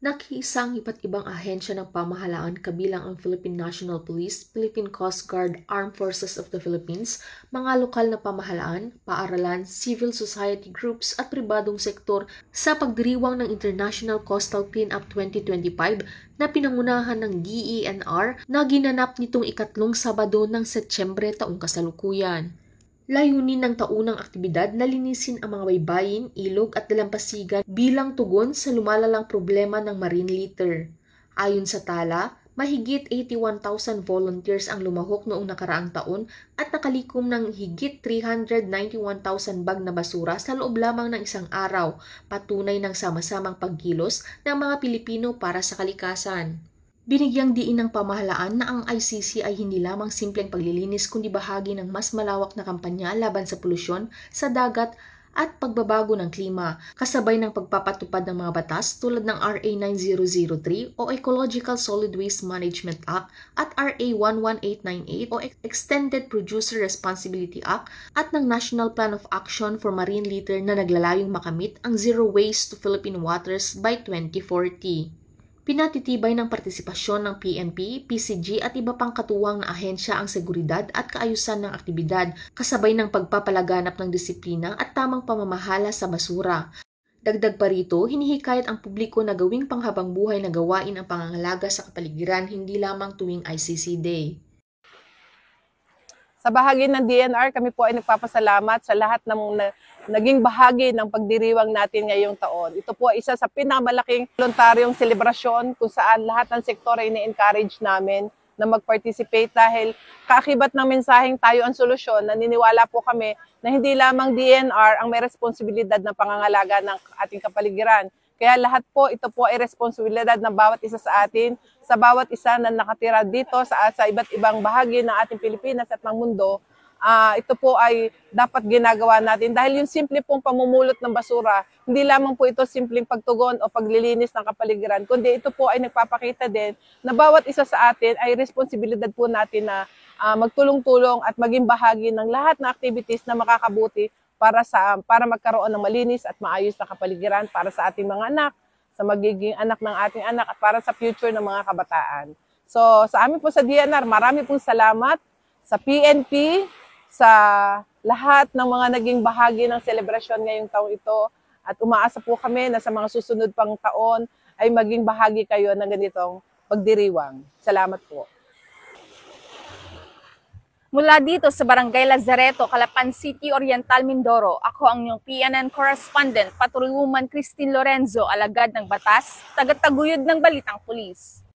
Nakiisang iba't ibang ahensya ng pamahalaan kabilang ang Philippine National Police, Philippine Coast Guard, Armed Forces of the Philippines, mga lokal na pamahalaan, paaralan, civil society groups at pribadong sektor sa pagdiriwang ng International Coastal Cleanup 2025 na pinangunahan ng DENR na ginanap nitong ikatlong Sabado ng Setyembre taong kasalukuyan. Layunin ng taunang aktibidad na linisin ang mga baybayin, ilog at dalampasigan bilang tugon sa lumalalang problema ng marine litter. Ayon sa tala, mahigit 81,000 volunteers ang lumahok noong nakaraang taon at nakalikom ng higit 391,000 bag na basura sa loob lamang ng isang araw, patunay ng sama-samang pagkilos ng mga Pilipino para sa kalikasan. Binigyang diin ng pamahalaan na ang ICC ay hindi lamang simpleng paglilinis kundi bahagi ng mas malawak na kampanya laban sa polusyon sa dagat at pagbabago ng klima, kasabay ng pagpapatupad ng mga batas tulad ng RA 9003 o Ecological Solid Waste Management Act at RA 11898 o Extended Producer Responsibility Act at ng National Plan of Action for Marine Litter na naglalayong makamit ang zero waste to Philippine waters by 2040. Pinatitibay ng partisipasyon ng PNP, PCG at iba pang katuwang na ahensya ang seguridad at kaayusan ng aktibidad kasabay ng pagpapalaganap ng disiplina at tamang pamamahala sa basura. Dagdag pa rito, hinihikayat ang publiko na gawing panghabang buhay na gawain ang pangangalaga sa kapaligiran hindi lamang tuwing ICC Day. Sa bahagi ng DNR, kami po ay nagpapasalamat sa lahat ng naging bahagi ng pagdiriwang natin ngayong taon. Ito po ay isa sa pinakamalaking voluntaryong selebrasyon kung saan lahat ng sektor ay na-encourage namin na mag-participate dahil kaakibat ng mensaheng tayo ang solusyon, naniniwala po kami na hindi lamang DNR ang may responsibilidad ng pangangalaga ng ating kapaligiran. Kaya lahat po, ito po ay responsibilidad ng bawat isa sa atin, sa bawat isa na nakatira dito sa iba't ibang bahagi ng ating Pilipinas at ng mundo. Ito po ay dapat ginagawa natin dahil yung simple pong pamumulot ng basura, hindi lamang po ito simpleng pagtugon o paglilinis ng kapaligiran, kundi ito po ay nagpapakita din na bawat isa sa atin ay responsibilidad po natin na magtulong-tulong at maging bahagi ng lahat ng activities na makakabuti para magkaroon ng malinis at maayos na kapaligiran para sa ating mga anak, sa magiging anak ng ating anak at para sa future ng mga kabataan. So sa amin po sa DNR, marami pong salamat sa PNP, sa lahat ng mga naging bahagi ng selebrasyon ngayong taong ito at umaasa po kami na sa mga susunod pang taon ay maging bahagi kayo ng ganitong pagdiriwang. Salamat po. Mula dito sa Barangay Lazareto, Calapan City, Oriental, Mindoro, ako ang inyong PNN correspondent, Patrolwoman Christine Lorenzo, alagad ng batas, tagataguyod ng Balitang Pulis.